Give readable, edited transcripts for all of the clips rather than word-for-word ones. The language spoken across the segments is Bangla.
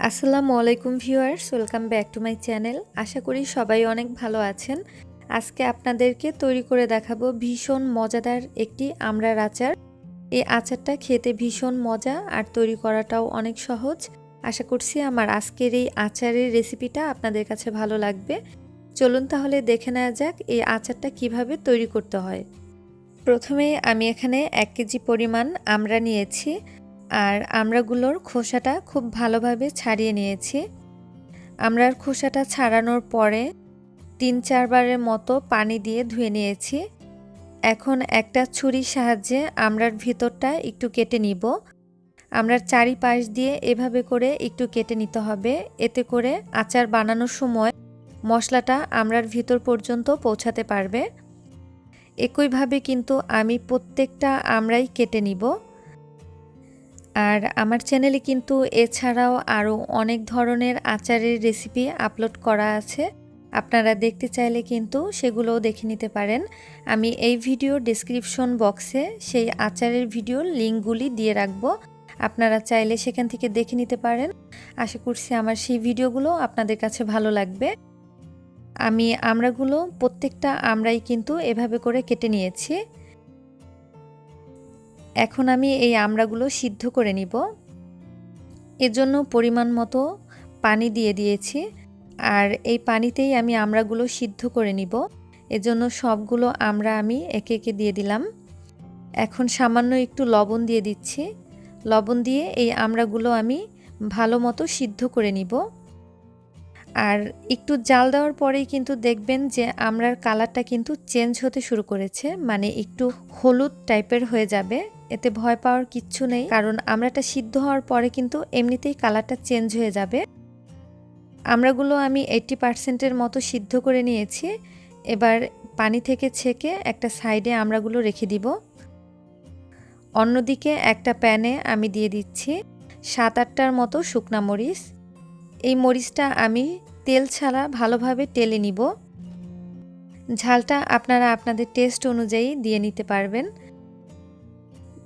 আসসালামু আলাইকুম viewers, welcome back to my channel. আশা করি সবাই অনেক ভালো আছেন। আজকে আপনাদেরকে তৈরি করে দেখাবো ভীষণ মজাদার একটি আমড়ার আচার। এই আচারটা খেতে ভীষণ মজা আর তৈরি করাটাও অনেক সহজ। আশা করছি আমার আজকের এই আচারের রেসিপিটা আপনাদের কাছে ভালো লাগবে। চলুন তাহলে দেখে নেওয়া যাক এই আচারটা কিভাবে তৈরি করতে হয়। প্রথমে আমি এখানে 1 কেজি পরিমাণ আমড়া নিয়েছি আর আমড়াগুলোর খোসাটা খুব ভালোভাবে ছাড়িয়ে নিয়েছি। আমড়ার খোসাটা ছাড়ানোর পরে 3-4 বারের মতো পানি দিয়ে ধুয়ে নিয়েছি। এখন একটা ছুরির সাহায্যে আমড়ার ভিতরটা একটু কেটে নিব। আমড়ার চারিপাশ দিয়ে এভাবে করে একটু কেটে নিতে হবে, এতে করে আচার বানানোর সময় মশলাটা আমড়ার ভিতর পর্যন্ত পৌঁছাতে পারবে। একইভাবে কিন্তু আমি প্রত্যেকটা আমড়াই কেটে নিব। আর আমার চ্যানেলে কিন্তু এছাড়াও আরও অনেক ধরনের আচারের রেসিপি আপলোড করা আছে, আপনারা দেখতে চাইলে কিন্তু সেগুলোও দেখে নিতে পারেন। আমি এই ভিডিও ডেসক্রিপশন বক্সে সেই আচারের ভিডিওর লিঙ্কগুলি দিয়ে রাখবো, আপনারা চাইলে সেখান থেকে দেখে নিতে পারেন। আশা করছি আমার সেই ভিডিওগুলো আপনাদের কাছে ভালো লাগবে। আমি আমড়াগুলো প্রত্যেকটা আমড়াই কিন্তু এভাবে করে কেটে নিয়েছি। এখন আমি এই আমড়াগুলো সিদ্ধ করে নিব। এজন্য পরিমাণ মতো পানি দিয়ে দিয়েছি আর এই পানিতেই আমি আমড়াগুলো সিদ্ধ করে নিব। এজন্য সবগুলো আমড়া আমি একে একে দিয়ে দিলাম। এখন সামান্য একটু লবণ দিয়ে দিচ্ছি। লবণ দিয়ে এই আমড়াগুলো আমি ভালো মতো সিদ্ধ করে নিব। আর একটু জাল দেওয়ার পরেই কিন্তু দেখবেন যে আমড়ার কালারটা কিন্তু চেঞ্জ হতে শুরু করেছে, মানে একটু হলুদ টাইপের হয়ে যাবে। এতে ভয় পাওয়ার কিচ্ছু নেই, কারণ আমড়াটা সিদ্ধ হওয়ার পরে কিন্তু এমনিতেই কালারটা চেঞ্জ হয়ে যাবে। আমড়াগুলো আমি 80%-এর মতো সিদ্ধ করে নিয়েছি। এবার পানি থেকে ছেঁকে একটা সাইডে আমড়াগুলো রেখে দিব। অন্যদিকে একটা প্যানে আমি দিয়ে দিচ্ছি 7-8টার মতো শুকনা মরিচ। এই মরিচটা আমি তেল ছাড়া ভালোভাবে টেলে নিব। ঝালটা আপনারা আপনাদের টেস্ট অনুযায়ী দিয়ে নিতে পারবেন।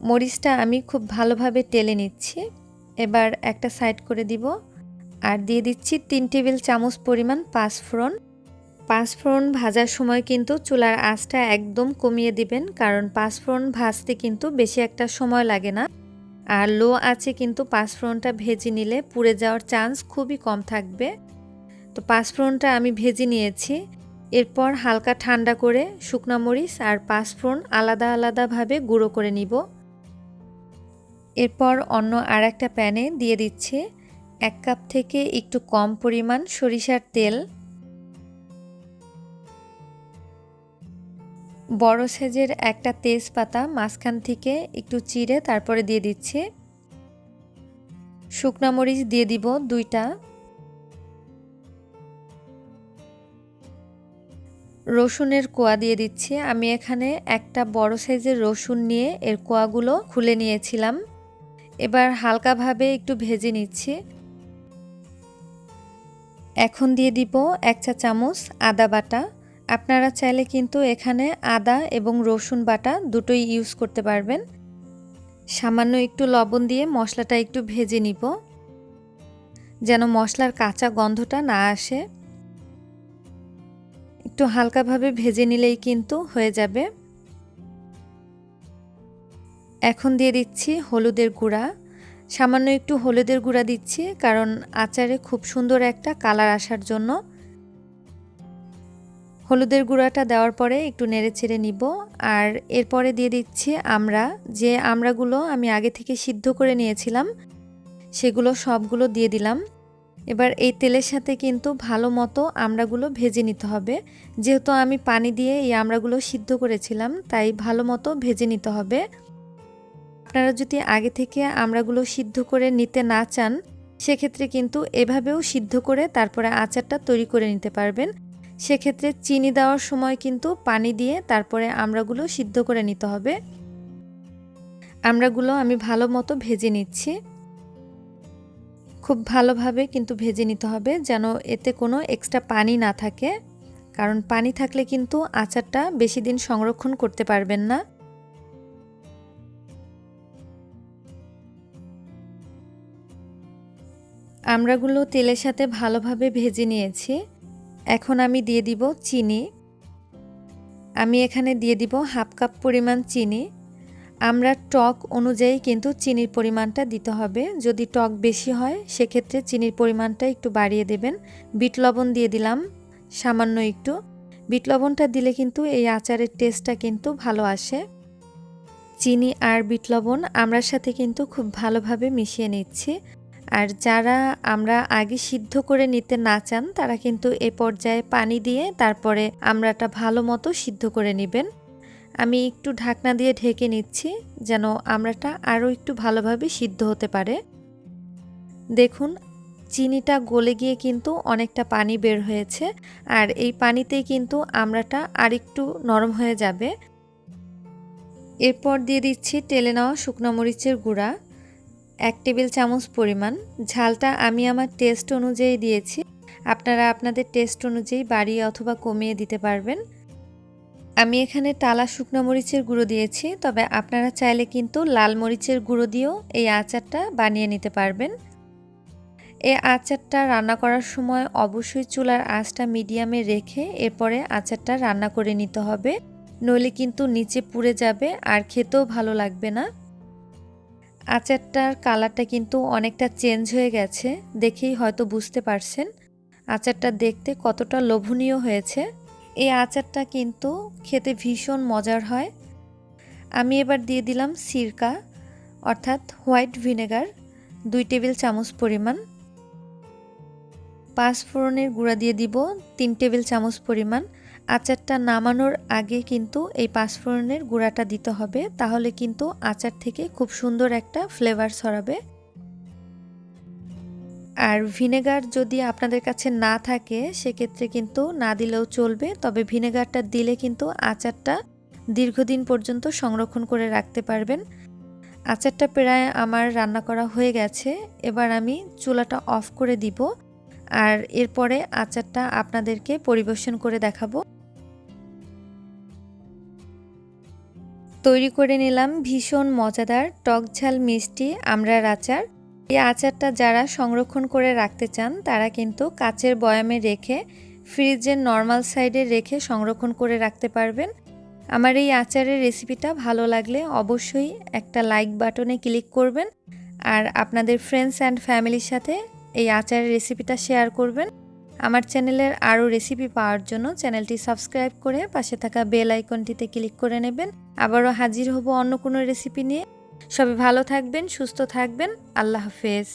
মরিচটা আমি খুব ভালোভাবে টেলে নিচ্ছি। এবার একটা সাইড করে দিব আর দিয়ে দিচ্ছি 3 টেবিল চামচ পরিমাণ পাঁচফোড়ন। পাঁচফোড়ন ভাজার সময় কিন্তু চুলার আঁচটা একদম কমিয়ে দিবেন, কারণ পাঁচফোড়ন ভাজতে কিন্তু বেশি একটা সময় লাগে না। আর লো আঁচে কিন্তু পাঁচফোড়নটা ভেজে নিলে পুড়ে যাওয়ার চান্স খুবই কম থাকবে। তো পাঁচফোড়নটা আমি ভেজে নিয়েছি। এরপর হালকা ঠান্ডা করে শুকনা মরিচ আর পাঁচফোড়ন আলাদা আলাদাভাবে গুঁড়ো করে নিব। এরপর অন্য আরেকটা প্যানে দিয়ে দিচ্ছি 1 কাপ থেকে একটু কম পরিমাণ সরিষার তেল। বড় সাইজের একটা তেজপাতা মাঝখান থেকে একটু চিড়ে তারপরে দিয়ে দিচ্ছি। শুকনা মরিচ দিয়ে দিব 2টা। রসুনের কোয়া দিয়ে দিচ্ছি। আমি এখানে একটা বড় সাইজের রসুন নিয়ে এর কোয়াগুলো খুলে নিয়েছিলাম। এবার হালকাভাবে একটু ভেজে নিচ্ছি। এখন দিয়ে দিব 1 চা চামচ আদা বাটা। আপনারা চাইলে কিন্তু এখানে আদা এবং রসুন বাটা দুটোই ইউজ করতে পারবেন। সামান্য একটু লবণ দিয়ে মশলাটা একটু ভেজে নিব, যেন মশলার কাঁচা গন্ধটা না আসে। একটু হালকাভাবে ভেজে নিলেই কিন্তু হয়ে যাবে। এখন দিয়ে দিচ্ছি হলুদের গুঁড়া। সামান্য একটু হলুদের গুঁড়া দিচ্ছি, কারণ আচারে খুব সুন্দর একটা কালার আসার জন্য। হলুদের গুঁড়াটা দেওয়ার পরে একটু নেড়েচেড়ে নিব। আর এরপরে দিয়ে দিচ্ছি যে আমড়াগুলো আমি আগে থেকে সিদ্ধ করে নিয়েছিলাম সেগুলো সবগুলো দিয়ে দিলাম। এবার এই তেলের সাথে কিন্তু ভালো মতো আমড়াগুলো ভেজে নিতে হবে। যেহেতু আমি পানি দিয়ে এই আমড়াগুলো সিদ্ধ করেছিলাম, তাই ভালো মতো ভেজে নিতে হবে। আপনারা যদি আগে থেকে আমড়াগুলো সিদ্ধ করে নিতে না চান, সেক্ষেত্রে কিন্তু এভাবেও সিদ্ধ করে তারপরে আচারটা তৈরি করে নিতে পারবেন। সেক্ষেত্রে চিনি দেওয়ার সময় কিন্তু পানি দিয়ে তারপরে আমড়াগুলো সিদ্ধ করে নিতে হবে। আমড়াগুলো আমি ভালো মতো ভেজে নিচ্ছি। খুব ভালোভাবে কিন্তু ভেজে নিতে হবে, যেন এতে কোনো এক্সট্রা পানি না থাকে, কারণ পানি থাকলে কিন্তু আচারটা বেশি দিন সংরক্ষণ করতে পারবেন না। আমড়াগুলো তেলের সাথে ভালোভাবে ভেজে নিয়েছি। এখন আমি দিয়ে দিব চিনি। আমি এখানে দিয়ে দিব 1/2 কাপ পরিমাণ চিনি। আমড়ার টক অনুযায়ী কিন্তু চিনির পরিমাণটা দিতে হবে। যদি টক বেশি হয় সেক্ষেত্রে চিনির পরিমাণটা একটু বাড়িয়ে দেবেন। বিট লবণ দিয়ে দিলাম সামান্য একটু। বিট লবণটা দিলে কিন্তু এই আচারের টেস্টটা কিন্তু ভালো আসে। চিনি আর বিট লবণ আমড়ার সাথে কিন্তু খুব ভালোভাবে মিশিয়ে নিচ্ছি। আর যারা আমরা আগে সিদ্ধ করে নিতে না চান তারা কিন্তু এ পর্যায়ে পানি দিয়ে তারপরে আমড়াটা ভালো মতো সিদ্ধ করে নেবেন। আমি একটু ঢাকনা দিয়ে ঢেকে নিচ্ছি যেন আমড়াটা আরও একটু ভালোভাবে সিদ্ধ হতে পারে। দেখুন চিনিটা গলে গিয়ে কিন্তু অনেকটা পানি বের হয়েছে, আর এই পানিতেই কিন্তু আমড়াটা আরেকটু নরম হয়ে যাবে। এরপর দিয়ে দিচ্ছি টেলে নেওয়া শুকনো মরিচের গুঁড়া 1 টেবিল চামচ পরিমাণ। ঝালটা আমি আমার টেস্ট অনুযায়ী দিয়েছি, আপনারা আপনাদের টেস্ট অনুযায়ী বাড়িয়ে অথবা কমিয়ে দিতে পারবেন। আমি এখানে টালা শুকনো মরিচের গুঁড়ো দিয়েছি, তবে আপনারা চাইলে কিন্তু লাল মরিচের গুঁড়ো দিয়েও এই আচারটা বানিয়ে নিতে পারবেন। এই আচারটা রান্না করার সময় অবশ্যই চুলার আঁচটা মিডিয়ামে রেখে এরপরে আচারটা রান্না করে নিতে হবে, নইলে কিন্তু নিচে পুড়ে যাবে আর খেতেও ভালো লাগবে না। আচারটার কালারটা কিন্তু অনেকটা চেঞ্জ হয়ে গেছে, দেখেই হয়তো বুঝতে পারছেন আচারটা দেখতে কতটা লোভনীয় হয়েছে। এই আচারটা কিন্তু খেতে ভীষণ মজার হয়। আমি এবার দিয়ে দিলাম সিরকা অর্থাৎ হোয়াইট ভিনেগার 2 টেবিল চামচ পরিমাণ। 5 ফোড়নের গুঁড়া দিয়ে দিব 3 টেবিল চামচ পরিমাণ। আচারটা নামানোর আগে কিন্তু এই 5 ফোড়নের গুঁড়াটা দিতে হবে, তাহলে কিন্তু আচার থেকে খুব সুন্দর একটা ফ্লেভার ছড়াবে। আর ভিনেগার যদি আপনাদের কাছে না থাকে সেক্ষেত্রে কিন্তু না দিলেও চলবে, তবে ভিনেগারটা দিলে কিন্তু আচারটা দীর্ঘদিন পর্যন্ত সংরক্ষণ করে রাখতে পারবেন। আচারটা প্রায় আমার রান্না করা হয়ে গেছে, এবার আমি চুলাটা অফ করে দিব আর এরপরে আচারটা আপনাদেরকে পরিবেশন করে দেখাবো। তৈরি করে নিলাম ভীষণ মজাদার টকঝাল মিষ্টি আমড়ার আচার। এই আচারটা যারা সংরক্ষণ করে রাখতে চান তারা কিন্তু কাচের বয়ামে রেখে ফ্রিজের নর্মাল সাইডে রেখে সংরক্ষণ করে রাখতে পারবেন। আমার এই আচারের রেসিপিটা ভালো লাগলে অবশ্যই একটা লাইক বাটনে ক্লিক করবেন আর আপনাদের ফ্রেন্ডস অ্যান্ড ফ্যামিলির সাথে এই আচারের রেসিপিটা শেয়ার করবেন। আমার চ্যানেলের আরও রেসিপি পাওয়ার জন্য চ্যানেলটি সাবস্ক্রাইব করে পাশে থাকা বেল আইকনটিতে ক্লিক করে নেবেন। আবারও হাজির হব অন্য কোনো রেসিপি নিয়ে। সবাই ভালো থাকবেন, সুস্থ থাকবেন। আল্লাহ হাফেজ।